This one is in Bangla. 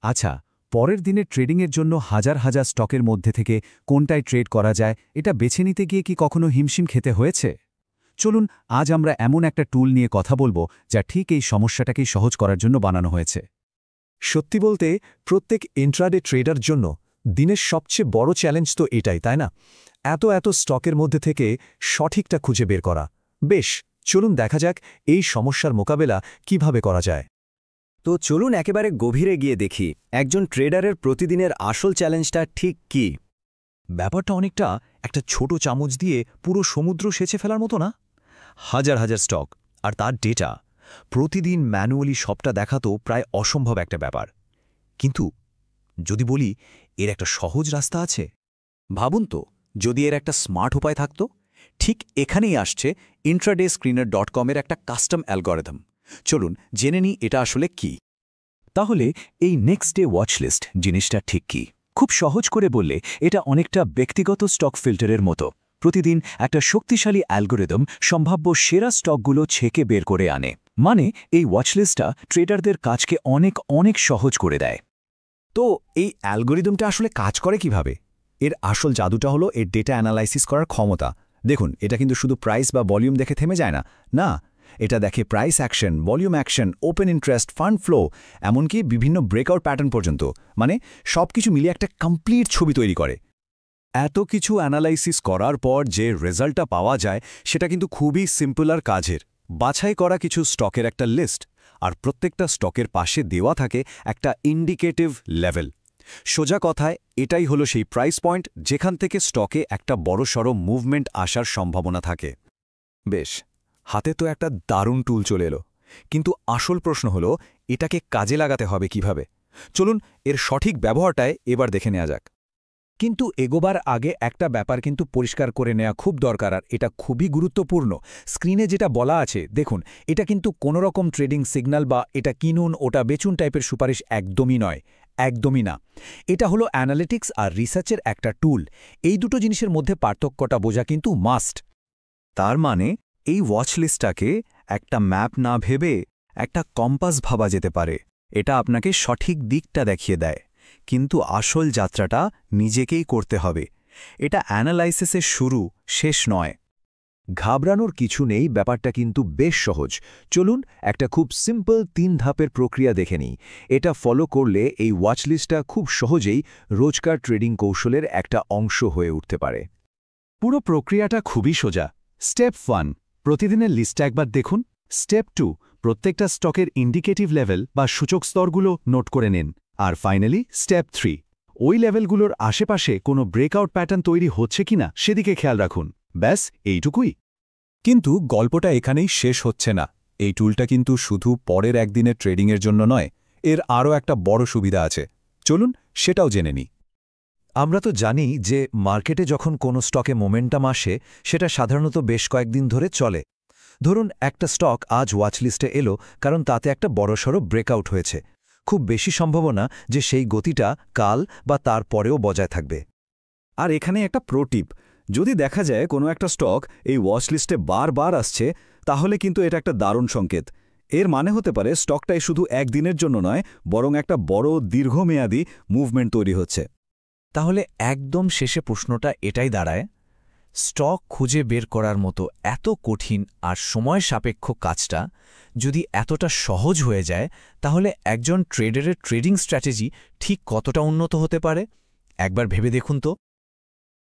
আচ্ছা, পরের দিনের ট্রেডিংয়ের জন্য হাজার হাজার স্টকের মধ্যে থেকে কোনটায় ট্রেড করা যায় এটা বেছে নিতে গিয়ে কি কখনো হিমশিম খেতে হয়েছে? চলুন আজ আমরা এমন একটা টুল নিয়ে কথা বলবো যা ঠিক এই সমস্যাটাকেই সহজ করার জন্য বানানো হয়েছে। সত্যি বলতে প্রত্যেক ইন্ট্রাডে ট্রেডার জন্য দিনের সবচেয়ে বড় চ্যালেঞ্জ তো এটাই, তাই না? এত স্টকের মধ্যে থেকে সঠিকটা খুঁজে বের করা। বেশ, চলুন দেখা যাক এই সমস্যার মোকাবেলা কিভাবে করা যায়। তো চলুন একেবারে গভীরে গিয়ে দেখি একজন ট্রেডারের প্রতিদিনের আসল চ্যালেঞ্জটা ঠিক কি। ব্যাপারটা অনেকটা একটা ছোট চামচ দিয়ে পুরো সমুদ্র সেচে ফেলার মতো না? হাজার হাজার স্টক আর তার ডেটা প্রতিদিন ম্যানুয়ালি সবটা দেখা তো প্রায় অসম্ভব একটা ব্যাপার। কিন্তু যদি বলি এর একটা সহজ রাস্তা আছে, ভাবুন তো, যদি এর একটা স্মার্ট উপায় থাকত। ঠিক এখানেই আসছে intraday-screener.com-এর একটা কাস্টম অ্যালগরিদম। চলুন জেনে নিই এটা আসলে কি। তাহলে এই নেক্সট ডে ওয়াচলিস্ট জিনিসটা ঠিক কি? খুব সহজ করে বললে এটা অনেকটা ব্যক্তিগত স্টক ফিল্টারের মতো। প্রতিদিন একটা শক্তিশালী অ্যালগরিদম সম্ভাব্য সেরা স্টকগুলো ছেকে বের করে আনে। মানে এই ওয়াচলিস্টটা ট্রেডারদের কাজকে অনেক সহজ করে দেয়। তো এই অ্যালগরিদমটা আসলে কাজ করে কিভাবে? এর আসল জাদুটা হলো এর ডেটা অ্যানালাইসিস করার ক্ষমতা। দেখুন, এটা কিন্তু শুধু প্রাইস বা ভলিউম দেখে থেমে যায় না। না, এটা দেখে price action, volume action, open interest, fund flow, এমনকি বিভিন্ন ব্রেকআউট প্যাটার্ন পর্যন্ত। মানে সবকিছু মিলিয়ে একটা কমপ্লিট ছবি তৈরি করে। এত কিছু অ্যানালাইসিস করার পর যে রেজাল্টটা পাওয়া যায় সেটা কিন্তু খুবই সিম্পল আর কাজের। বাছাই করা কিছু স্টকের একটা লিস্ট, আর প্রত্যেকটা স্টকের পাশে দেওয়া থাকে একটা ইন্ডিকেটিভ লেভেল। সোজা কথায় এটাই হলো সেই প্রাইস পয়েন্ট যেখান থেকে স্টকে একটা বড়সড় মুভমেন্ট আসার সম্ভাবনা থাকে। বেশ, হাতে তো একটা দারুণ টুল চলে এলো, কিন্তু আসল প্রশ্ন হলো এটাকে কাজে লাগাতে হবে কিভাবে? চলুন এর সঠিক ব্যবহারটায় এবার দেখে নেওয়া যাক। কিন্তু এগোবার আগে একটা ব্যাপার কিন্তু পরিষ্কার করে নেওয়া খুব দরকার, আর এটা খুবই গুরুত্বপূর্ণ। স্ক্রিনে যেটা বলা আছে দেখুন, এটা কিন্তু কোনোরকম ট্রেডিং সিগন্যাল বা এটা কিনুন ওটা বেচুন টাইপের সুপারিশ একদমই নয়, একদমই না। এটা হলো অ্যানালিটিক্স আর রিসার্চের একটা টুল। এই দুটো জিনিসের মধ্যে পার্থক্যটা বোঝা কিন্তু মাস্ট। তার মানে এই ওয়াচলিস্টটাকে একটা ম্যাপ না ভেবে একটা কম্পাস ভাবা যেতে পারে। এটা আপনাকে সঠিক দিকটা দেখিয়ে দেয়, কিন্তু আসল যাত্রাটা নিজেকেই করতে হবে। এটা অ্যানালাইসিসের শুরু, শেষ নয়। ঘাবড়ানোর কিছু নেই, ব্যাপারটা কিন্তু বেশ সহজ। চলুন একটা খুব সিম্পল 3 ধাপের প্রক্রিয়া দেখে নিই। এটা ফলো করলে এই ওয়াচলিস্টটা খুব সহজেই রোজকার ট্রেডিং কৌশলের একটা অংশ হয়ে উঠতে পারে। পুরো প্রক্রিয়াটা খুবই সোজা। স্টেপ 1, প্রতিদিনের লিস্টটা একবার দেখুন। স্টেপ 2, প্রত্যেকটা স্টকের ইন্ডিকেটিভ লেভেল বা সূচক স্তরগুলো নোট করে নিন। আর ফাইনালি স্টেপ 3, ওই লেভেলগুলোর আশেপাশে কোনো ব্রেকআউট প্যাটার্ন তৈরি হচ্ছে কিনা সেদিকে খেয়াল রাখুন। ব্যাস এইটুকুই। কিন্তু গল্পটা এখানেই শেষ হচ্ছে না। এই টুলটা কিন্তু শুধু পরের একদিনের ট্রেডিংয়ের জন্য নয়, এর আরও একটা বড় সুবিধা আছে। চলুন সেটাও জেনে নিই। আমরা তো জানি যে মার্কেটে যখন কোনো স্টকে মোমেন্টাম আসে সেটা সাধারণত বেশ কয়েকদিন ধরে চলে। ধরুন একটা স্টক আজ ওয়াচলিস্টে এলো কারণ তাতে একটা বড়সড় ব্রেকআউট হয়েছে। খুব বেশি সম্ভাবনা যে সেই গতিটা কাল বা তার পরেও বজায় থাকবে। আর এখানে একটা প্রো টিপ, যদি দেখা যায় কোনো একটা স্টক এই ওয়াচলিস্টে বারবার আসছে, তাহলে কিন্তু এটা একটা দারুণ সংকেত। এর মানে হতে পারে স্টকটাই শুধু একদিনের জন্য নয়, বরং একটা বড় দীর্ঘমেয়াদী মুভমেন্ট তৈরি হচ্ছে। তাহলে একদম শেষে প্রশ্নটা এটাই দাঁড়ায়, স্টক খুঁজে বের করার মতো এত কঠিন আর সময় সাপেক্ষ কাজটা যদি এতটা সহজ হয়ে যায়, তাহলে একজন ট্রেডারের ট্রেডিং স্ট্র্যাটেজি ঠিক কতটা উন্নত হতে পারে একবার ভেবে দেখুন তো।